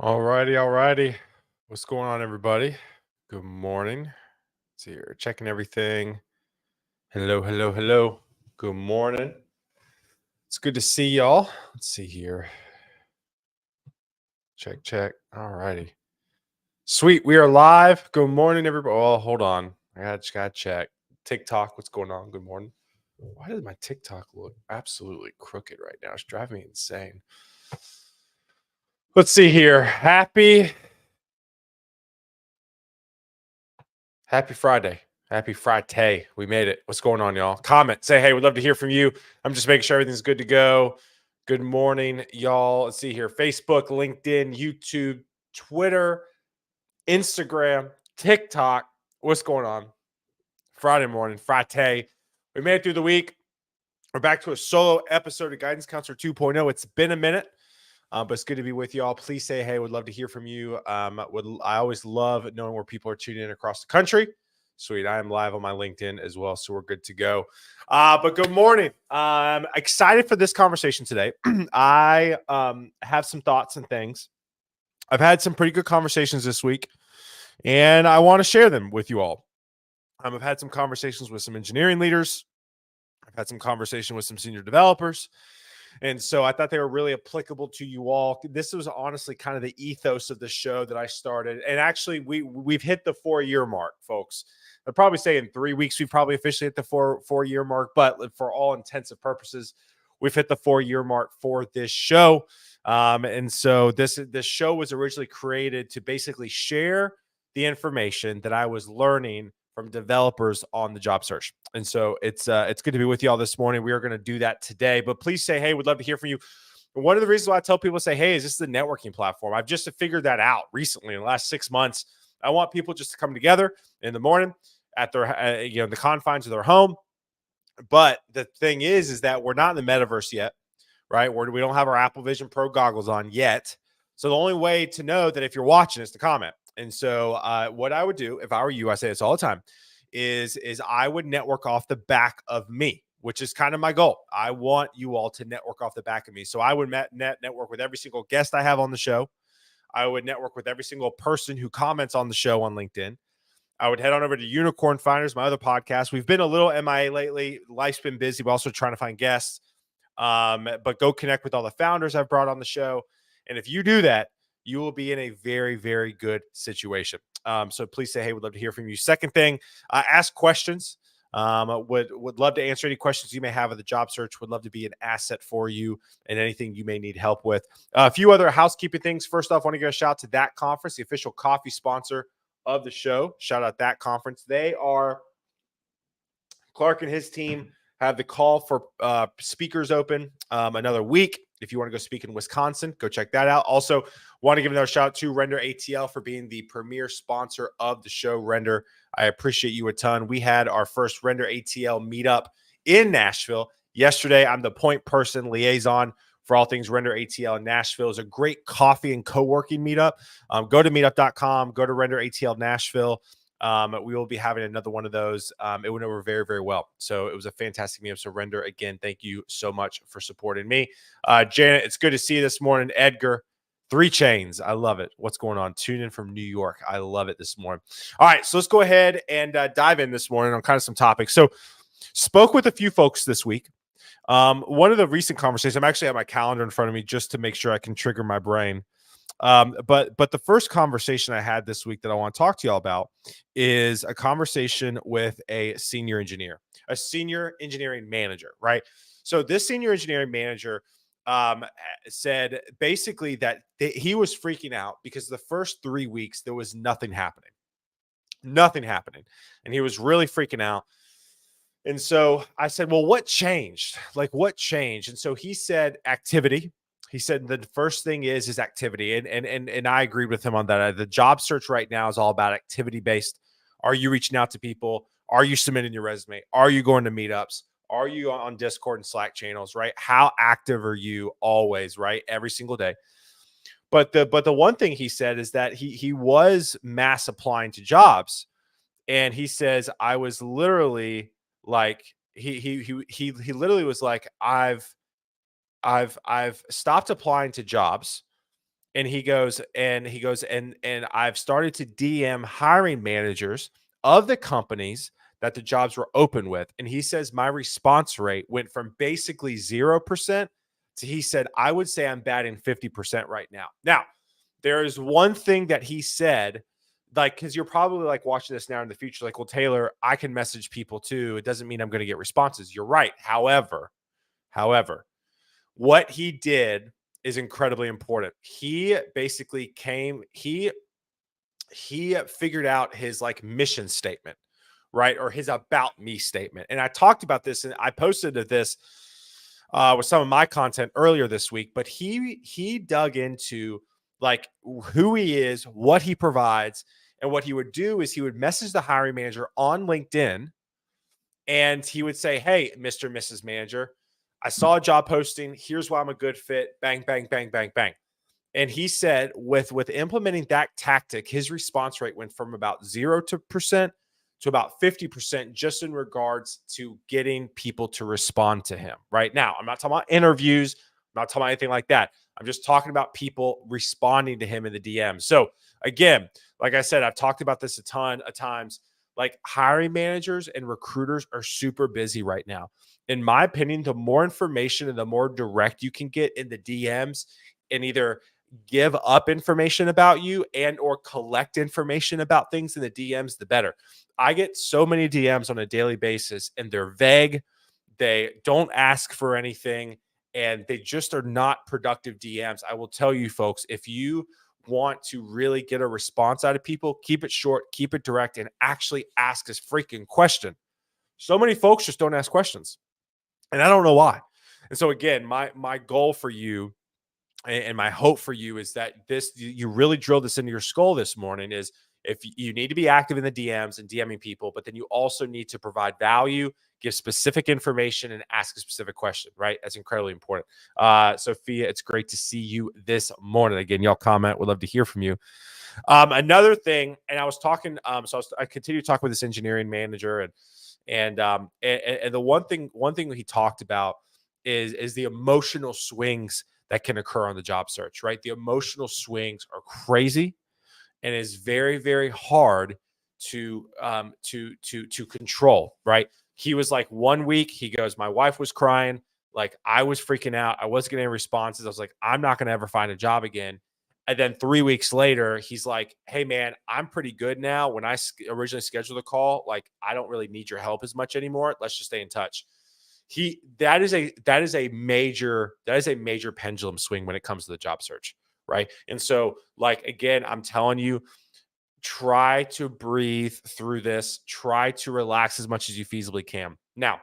Alrighty. What's going on, everybody? Good morning. Let's see here, checking everything. Hello. Good morning. It's good to see y'all. Let's see here. Check. Alrighty. Sweet. We are live. Good morning, everybody. Oh, hold on. Just gotta check. TikTok, what's going on? Good morning. Why does my TikTok look absolutely crooked right now? It's driving me insane. Let's see here. Happy Friday. Happy Friday. We made it. What's going on, y'all? Comment. Say, hey, we'd love to hear from you. I'm just making sure everything's good to go. Good morning, y'all. Let's see here. Facebook, LinkedIn, YouTube, Twitter, Instagram, TikTok. What's going on? Friday morning, Friday. We made it through the week. We're back to a solo episode of Guidance Counselor 2.0. It's been a minute. But it's good to be with you all. Please say hey. Would love to hear from you. I always love knowing where people are tuning in across the country. Sweet. I am live on my LinkedIn as well, so we're good to go. But good morning. I'm excited for this conversation today. I have some thoughts and things. I've had some pretty good conversations this week, and I want to share them with you all. I've had some conversations with some engineering leaders. I've had some conversation with some senior developers. And so I thought they were really applicable to you all. This was honestly kind of the ethos of the show that I started. And actually, we've hit the 4-year mark, folks. I'd probably say in 3 weeks we've probably officially hit the four-year mark. But for all intents and purposes, we've hit the 4-year mark for this show. And so this show was originally created to basically share the information that I was learning from developers on the job search. And so it's good to be with you all this morning. We are going to do that today, but please say, hey, we'd love to hear from you. One of the reasons why I tell people say, hey, is this the networking platform? I've just figured that out recently in the last 6 months. I want people just to come together in the morning at their, the confines of their home. But the thing is that we're not in the metaverse yet, right? We don't have our Apple Vision Pro goggles on yet. So the only way to know that if you're watching is to comment. And so what I would do if I were you, I say this all the time, is I would network off the back of me, which is kind of my goal. I want you all to network off the back of me. So I would network with every single guest I have on the show. I would network with every single person who comments on the show on LinkedIn. I would head on over to Unicorn Finders, my other podcast. We've been a little MIA lately. Life's been busy. We're also trying to find guests. But go connect with all the founders I've brought on the show. And if you do that, you will be in a very, very good situation. So please say, hey, we'd love to hear from you. Second thing, ask questions. Would love to answer any questions you may have of the job search. Would love to be an asset for you and anything you may need help with. A few other housekeeping things. First off, I want to give a shout out to That Conference, the official coffee sponsor of the show. Shout out That Conference. They are Clark and his team have the call for speakers open another week. If you want to go speak in Wisconsin, go check that out. Also, want to give another shout out to Render ATL for being the premier sponsor of the show. Render, I appreciate you a ton. We had our first Render ATL meetup in Nashville yesterday. I'm the point person liaison for all things Render ATL in Nashville. It's a great coffee and co-working meetup. Go to meetup.com, go to Render ATL Nashville. We will be having another one of those. It went over very, very well. So it was a fantastic meetup. So Render, again, thank you so much for supporting me. Janet, it's good to see you this morning. Edgar, 3 Chains. I love it. What's going on? Tune in from New York. I love it this morning. All right, so let's go ahead and dive in this morning on kind of some topics. So spoke with a few folks this week. One of the recent conversations, I'm actually at my calendar in front of me just to make sure I can trigger my brain. But the first conversation I had this week that I want to talk to y'all about is a conversation with a senior engineer, a senior engineering manager, right? So this senior engineering manager said basically that he was freaking out because the first 3 weeks there was nothing happening, and he was really freaking out. And so I said, well, what changed? Like, what changed? And so he said activity. He said the first thing is activity. And I agreed with him on that. The job search right now is all about activity based. Are you reaching out to people? Are you submitting your resume? Are you going to meetups? Are you on Discord and Slack channels, right? How active are you always, right? Every single day. But the one thing he said is that he was mass applying to jobs. And he says, I was literally like, he literally was like, I've stopped applying to jobs And and I've started to DM hiring managers of the companies that the jobs were open with. And he says my response rate went from basically 0% to, he said, I would say I'm batting 50% right now. Now, there is one thing that he said, like, because you're probably like watching this now in the future, like, well, Taylor, I can message people too. It doesn't mean I'm going to get responses. You're right. However, what he did is incredibly important. He basically he figured out his like mission statement, right? Or his about me statement. And I talked about this and I posted this with some of my content earlier this week, but he dug into like who he is, what he provides, and what he would do is he would message the hiring manager on LinkedIn and he would say, "Hey, Mr. and Mrs. Manager, I saw a job posting. Here's why I'm a good fit. Bang, bang, bang, bang, bang." And he said with implementing that tactic, his response rate went from about 0% to about 50% just in regards to getting people to respond to him. Right now, I'm not talking about interviews, I'm not talking about anything like that. I'm just talking about people responding to him in the DM. So again, like I said, I've talked about this a ton of times. Like hiring managers and recruiters are super busy right now. In my opinion, the more information and the more direct you can get in the DMs and either give up information about you and or collect information about things in the DMs, the better. I get so many DMs on a daily basis and they're vague. They don't ask for anything and they just are not productive DMs. I will tell you folks, if you want to really get a response out of people, keep it short, keep it direct, and actually ask this freaking question. So many folks just don't ask questions. And I don't know why. And so again, my goal for you and my hope for you is that you really drill this into your skull this morning is if you need to be active in the DMs and DMing people, but then you also need to provide value, give specific information, and ask a specific question, right? That's incredibly important. Sophia, it's great to see you this morning. Again, y'all comment. We'd love to hear from you. Another thing, and I was talking, I continue to talk with this engineering manager and the one thing he talked about is the emotional swings that can occur on the job search, right? The emotional swings are crazy and is very, very hard to control, right? He was like, one week, he goes, my wife was crying, like I was freaking out. I wasn't getting any responses. I was like, I'm not gonna ever find a job again. And then 3 weeks later, he's like, hey man, I'm pretty good now. When I originally scheduled the call, like I don't really need your help as much anymore. Let's just stay in touch. That is a major pendulum swing when it comes to the job search, right? And so like again, I'm telling you, try to breathe through this, try to relax as much as you feasibly can. Now,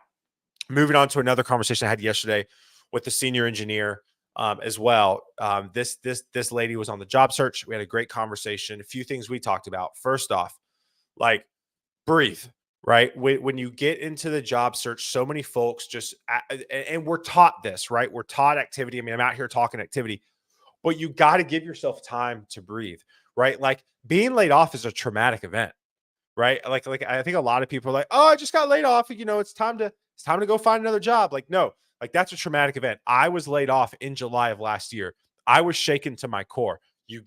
moving on to another conversation I had yesterday with the senior engineer as well. This lady was on the job search. We had a great conversation. A few things we talked about. First off, like breathe, right? When you get into the job search, so many folks just, and we're taught this, right? We're taught activity. I mean, I'm out here talking activity, but you got to give yourself time to breathe, right? Like being laid off is a traumatic event, right? Like I think a lot of people are like, oh, I just got laid off. You know, it's time to go find another job. Like, no, like that's a traumatic event. I was laid off in July of last year. I was shaken to my core. You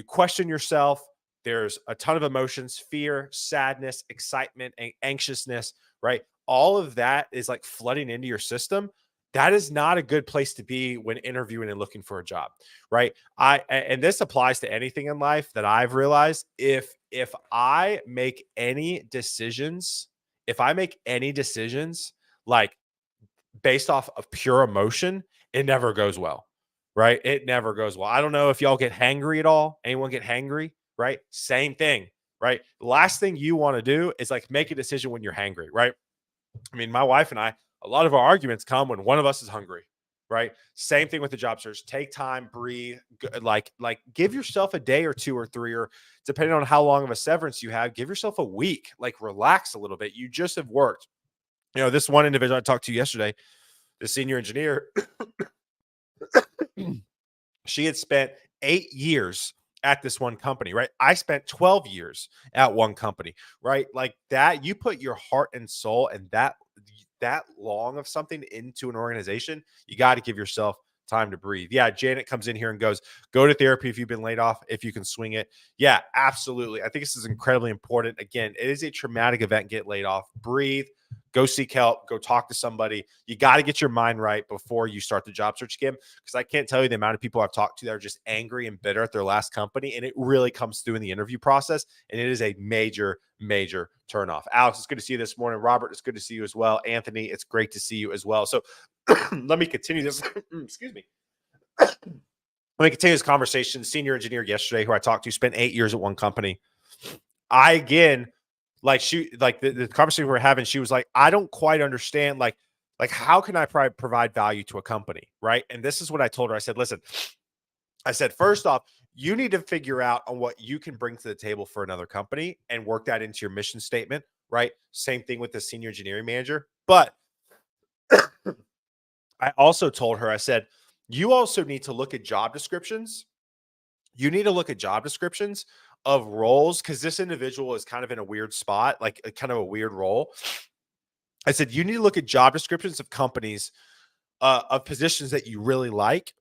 question yourself. There's a ton of emotions, fear, sadness, excitement, and anxiousness, right? All of that is like flooding into your system. That is not a good place to be when interviewing and looking for a job, right? And this applies to anything in life that I've realized. If I make any decisions, if I make any decisions like based off of pure emotion, it never goes well, right? It never goes well. I don't know if y'all get hangry at all. Anyone get hangry, right? Same thing, right? The last thing you want to do is like make a decision when you're hangry, right? I mean, my wife and I, a lot of our arguments come when one of us is hungry, right? Same thing with the job search. Take time, breathe, like give yourself a day or two or three, or depending on how long of a severance you have, give yourself a week, like relax a little bit. You just have worked. You know, this one individual I talked to yesterday, the senior engineer, she had spent 8 years at this one company, right? I spent 12 years at one company, right? Like that, you put your heart and soul and that long of something into an organization, you got to give yourself time to breathe. Yeah, Janet comes in here and goes, go to therapy if you've been laid off, if you can swing it. Yeah, absolutely. I think this is incredibly important. Again, it is a traumatic event, get laid off. Breathe, go seek help, go talk to somebody. You got to get your mind right before you start the job search again. Because I can't tell you the amount of people I've talked to that are just angry and bitter at their last company. And it really comes through in the interview process. And it is a major, major turnoff. Alex, it's good to see you this morning. Robert, it's good to see you as well. Anthony, it's great to see you as well. So let me continue this. Excuse me. Let me continue this conversation. Senior engineer yesterday, who I talked to, spent 8 years at one company. The conversation we were having, she was like, I don't quite understand, like how can I provide value to a company, right? And this is what I told her. I said, listen, I said, first off, you need to figure out on what you can bring to the table for another company and work that into your mission statement, right? Same thing with the senior engineering manager. But I also told her, I said, you also need to look at job descriptions. You need to look at job descriptions of roles, because this individual is kind of in a weird spot, like kind of a weird role. I said, you need to look at job descriptions of companies, of positions that you really like,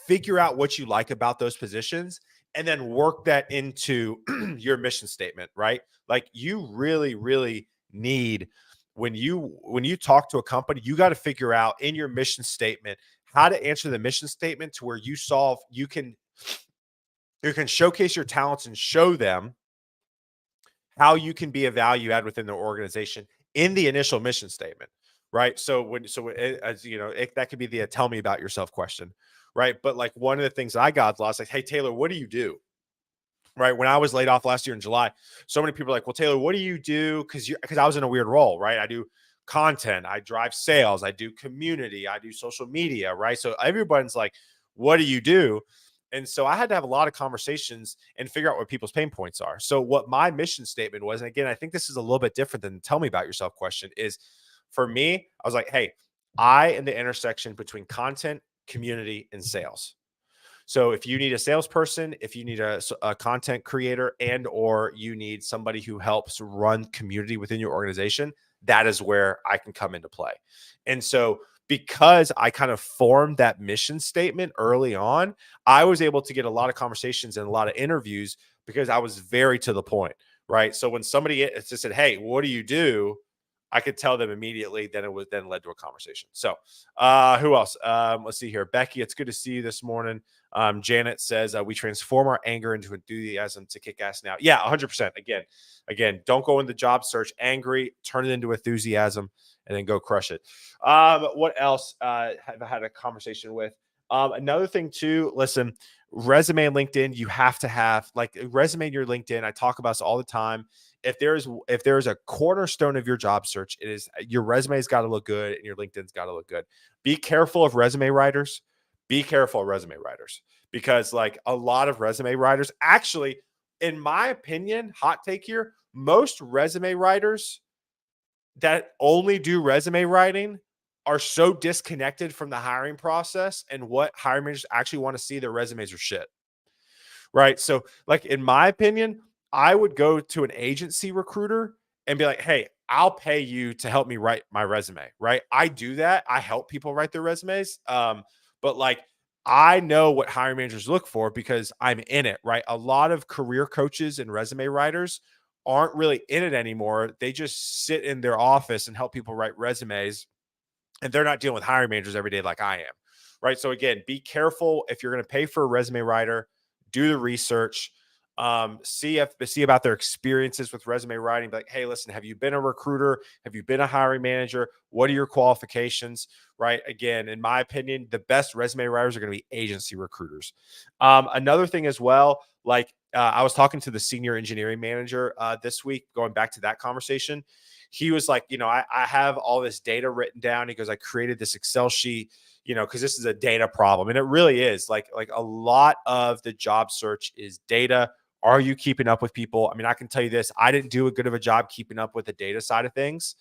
figure out what you like about those positions, and then work that into your mission statement, right? Like you really, really need, when you talk to a company, you got to figure out in your mission statement how to answer the mission statement to where you can showcase your talents and show them how you can be a value add within their organization in the initial mission statement, right? As you know, that could be the tell me about yourself question, right? But like one of the things I got lost, like, hey Taylor, what do you do? Right. When I was laid off last year in July, so many people are like, well, Taylor, what do you do? Because I was in a weird role, right? I do content, I drive sales, I do community, I do social media, right? So everyone's like, what do you do? And so I had to have a lot of conversations and figure out what people's pain points are. So what my mission statement was, and again, I think this is a little bit different than the tell me about yourself question, is for me, I was like, hey, I am the intersection between content, community, and sales. So if you need a salesperson, if you need a content creator, and or you need somebody who helps run community within your organization, that is where I can come into play. And so because I kind of formed that mission statement early on, I was able to get a lot of conversations and a lot of interviews because I was very to the point, right? So when somebody just said, hey, what do you do? I could tell them immediately. Then it was then led to a conversation. So who else? Let's see here. Becky, it's good to see you this morning. Janet says we transform our anger into enthusiasm to kick ass now. Yeah, 100%. Again, don't go in the job search angry, turn it into enthusiasm, and then go crush it. What else have I had a conversation with? Another thing too, listen, resume and LinkedIn, you have to have like a resume in your LinkedIn. I talk about this all the time. If there's a cornerstone of your job search, it is your resume's got to look good and your LinkedIn's got to look good. Be careful of resume writers. Be careful of resume writers, because like a lot of resume writers, actually, in my opinion, hot take here, most resume writers that only do resume writing are so disconnected from the hiring process and what hiring managers actually want to see. Their resumes are shit. Right. So, like, in my opinion, I would go to an agency recruiter and be like, hey, I'll pay you to help me write my resume. Right. I do that. I help people write their resumes. But like, I know what hiring managers look for because I'm in it. Right. A lot of career coaches and resume writers aren't really in it anymore. They just sit in their office and help people write resumes, and they're not dealing with hiring managers every day like I am. Right. So, again, be careful if you're going to pay for a resume writer. Do the research, see about their experiences with resume writing. Be like, hey, listen, have you been a recruiter? Have you been a hiring manager? What are your qualifications? Right. Again, in my opinion, the best resume writers are going to be agency recruiters. Another thing as well, like I was talking to the senior engineering manager this week, going back to that conversation. He was like, I have all this data written down. He goes, I created this Excel sheet, because this is a data problem. And it really is like a lot of the job search is data. Are you keeping up with people? I mean, I can tell you this, I didn't do a good of a job keeping up with the data side of things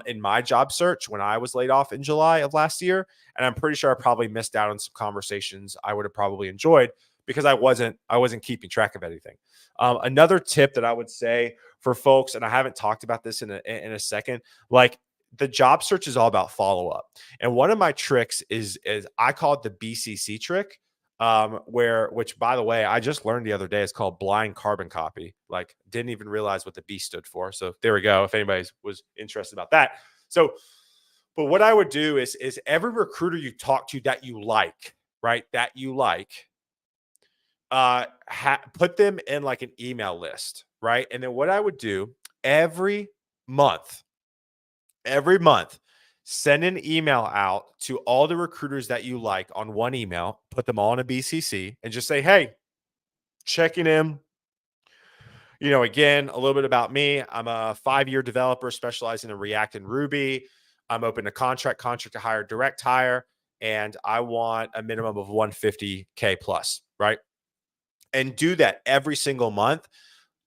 in my job search when I was laid off in July of last year. And I'm pretty sure I probably missed out on some conversations I would have probably enjoyed because I wasn't keeping track of anything. Another tip that I would say for folks, and I haven't talked about this in a second, like the job search is all about follow up. And one of my tricks is I call it the BCC trick, which by the way, I just learned the other day is called blind carbon copy. Like, didn't even realize what the B stood for. So there we go. If anybody was interested about that. So, but what I would do is every recruiter you talk to that you like, right? That you like, put them in like an email list, right? And then what I would do every month, every month, send an email out to all the recruiters that you like on one email, put them all in a BCC, and just say, hey, checking in. Again, a little bit about me. I'm a 5-year developer specializing in React and Ruby. I'm open to contract to hire, direct hire, and I want a minimum of 150K plus, right? And do that every single month.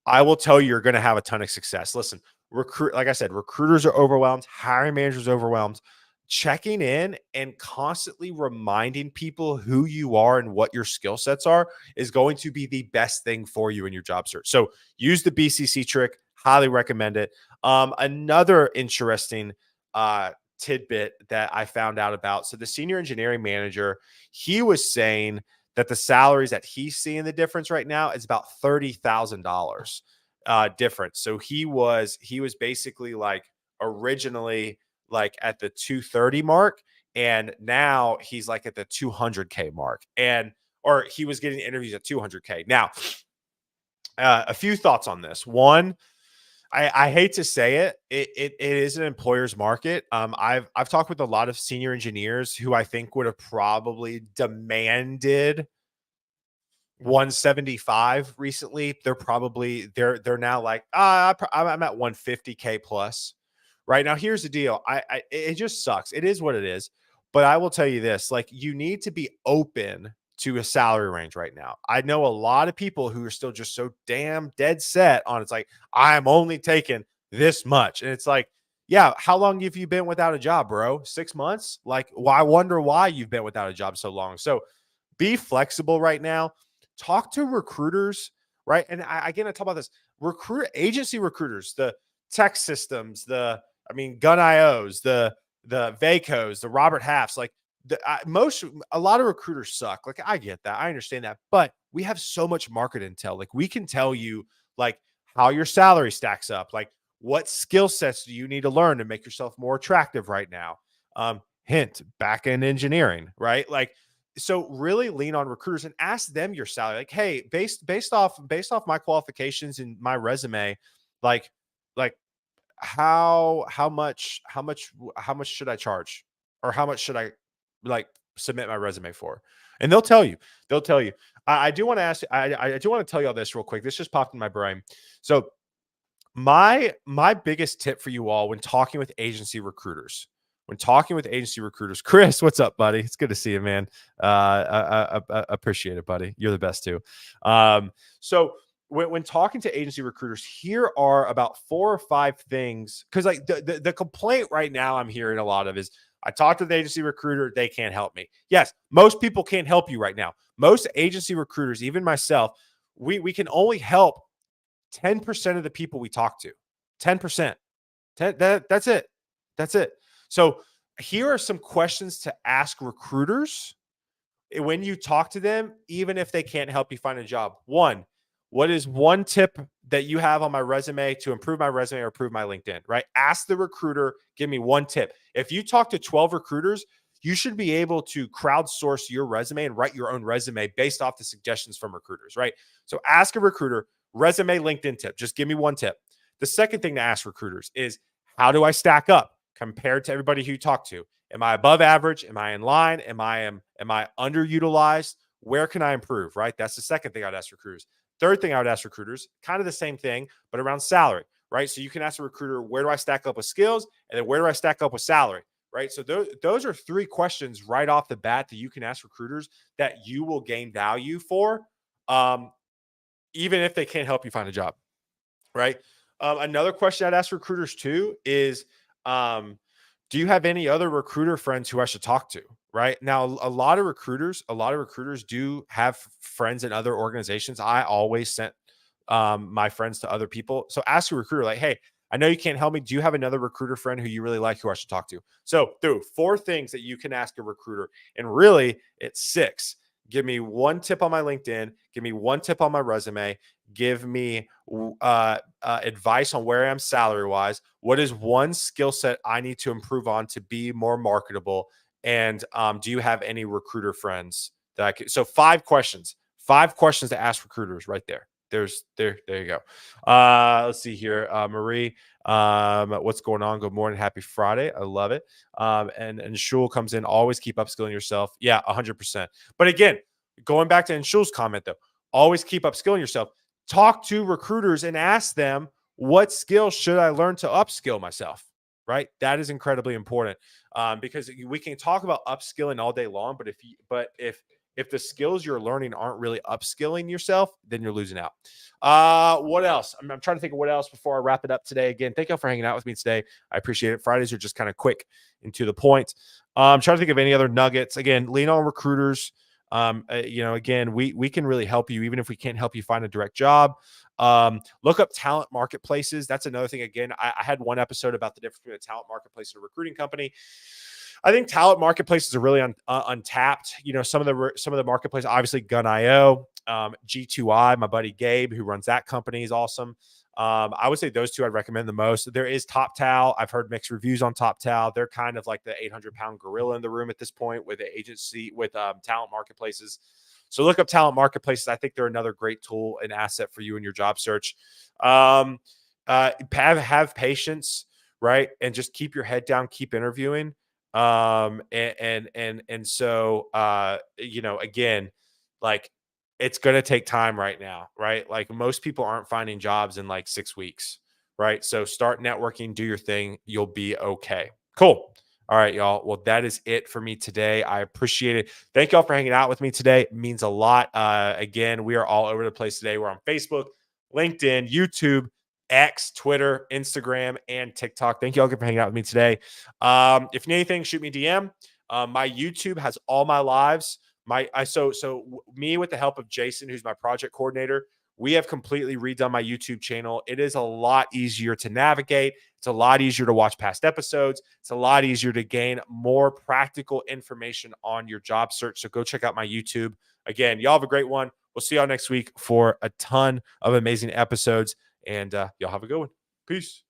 I will tell you, you're going to have a ton of success. Listen, like I said, recruiters are overwhelmed, hiring managers are overwhelmed. Checking in and constantly reminding people who you are and what your skill sets are is going to be the best thing for you in your job search. So use the BCC trick. Highly recommend it. Another interesting tidbit that I found out about. So the senior engineering manager, he was saying that the salaries that he's seeing the difference right now is about $30,000 difference. So he was basically like originally like at the 230 mark, and now he's like at the 200K mark, or he was getting interviews at 200K. Now, a few thoughts on this. One, I hate to say it, it is an employer's market. I've talked with a lot of senior engineers who I think would have probably demanded 175 recently. They're now like, I'm at 150K plus. Right now, here's the deal. It just sucks. It is what it is. But I will tell you this: like, you need to be open to a salary range right now. I know a lot of people who are still just so damn dead set on it's like, I'm only taking this much. And it's like, yeah, how long have you been without a job, bro? 6 months? Like, well, I wonder why you've been without a job so long. So be flexible right now. Talk to recruiters, right? And again, I talk about this agency recruiters, the tech systems, Gun IOs, the Vacos, the Robert Halfs, like a lot of recruiters suck. Like, I get that. I understand that. But we have so much market intel. Like, we can tell you like how your salary stacks up. Like, what skill sets do you need to learn to make yourself more attractive right now? Hint, back end engineering, right? Like, so really lean on recruiters and ask them your salary. Like, hey, based off my qualifications and my resume, like how much should I charge, or how much should I like submit my resume for? And they'll tell you. I do want to ask. I do want to tell you all this real quick. This just popped in my brain. So my biggest tip for you all when talking with agency recruiters. Chris, what's up, buddy? It's good to see you, man. I appreciate it, buddy. You're the best too. So when talking to agency recruiters, here are about 4 or 5 things. Because like the complaint right now I'm hearing a lot of is, I talked to the agency recruiter, they can't help me. Yes, most people can't help you right now. Most agency recruiters, even myself, we can only help 10% of the people we talk to. 10%. That's it. That's it. So here are some questions to ask recruiters when you talk to them, even if they can't help you find a job. One, what is one tip that you have on my resume to improve my resume or improve my LinkedIn, right? Ask the recruiter, give me one tip. If you talk to 12 recruiters, you should be able to crowdsource your resume and write your own resume based off the suggestions from recruiters, right? So ask a recruiter, resume, LinkedIn tip. Just give me one tip. The second thing to ask recruiters is, how do I stack up compared to everybody who you talk to? Am I above average? Am I in line? Am I underutilized? Where can I improve? Right? That's the second thing I'd ask recruiters. Third thing I would ask recruiters, kind of the same thing, but around salary, right? So you can ask a recruiter, where do I stack up with skills? And then where do I stack up with salary? Right? So those are 3 questions right off the bat that you can ask recruiters that you will gain value for, even if they can't help you find a job. Right? Another question I'd ask recruiters too is, do you have any other recruiter friends who I should talk to? Right now, a lot of recruiters do have friends in other organizations. I always sent my friends to other people. So ask a recruiter like, hey, I know you can't help me. Do you have another recruiter friend who you really like who I should talk to? So, dude, 4 things that you can ask a recruiter. And really, it's 6. Give me 1 tip on my LinkedIn. Give me 1 tip on my resume. Give me advice on where I am salary wise. What is 1 skill set I need to improve on to be more marketable? And do you have any recruiter friends that I could? So 5 questions. 5 questions to ask recruiters right there. There you go. Let's see here. Marie, what's going on? Good morning. Happy Friday. I love it. And Shul comes in, always keep upskilling yourself. Yeah, 100%. But again, going back to Shul's comment though, always keep upskilling yourself. Talk to recruiters and ask them, what skills should I learn to upskill myself? Right? That is incredibly important. Because we can talk about upskilling all day long, but if the skills you're learning aren't really upskilling yourself, then you're losing out. What else? I'm trying to think of what else before I wrap it up today. Again, thank y'all for hanging out with me today. I appreciate it. Fridays are just kind of quick and to the point. I'm trying to think of any other nuggets. Again, lean on recruiters. Again, we can really help you, even if we can't help you find a direct job. Look up talent marketplaces. That's another thing. Again, I had one episode about the difference between a talent marketplace and a recruiting company. I think talent marketplaces are really untapped. Some of the marketplaces, obviously Gun.io, G2I, my buddy Gabe, who runs that company, is awesome. I would say those 2 I'd recommend the most. There is TopTal. I've heard mixed reviews on TopTal. They're kind of like the 800-pound gorilla in the room at this point with the agency, with talent marketplaces. So look up talent marketplaces. I think they're another great tool and asset for you in your job search. Have patience, right? And just keep your head down, keep interviewing. So again, like, it's going to take time right now, right? Like, most people aren't finding jobs in like 6 weeks, right? So start networking, do your thing. You'll be okay. Cool. All right, y'all. Well, that is it for me today. I appreciate it. Thank y'all for hanging out with me today. It means a lot. Again, we are all over the place today. We're on Facebook, LinkedIn, YouTube, X, Twitter, Instagram, and TikTok. Thank you all for hanging out with me today. If you need anything, shoot me a DM. My YouTube has all my lives. Me, with the help of Jason, who's my project coordinator, we have completely redone my YouTube channel. It is a lot easier to navigate. It's a lot easier to watch past episodes. It's a lot easier to gain more practical information on your job search. So go check out my YouTube. Again, y'all have a great one. We'll see y'all next week for a ton of amazing episodes. And y'all have a good one. Peace.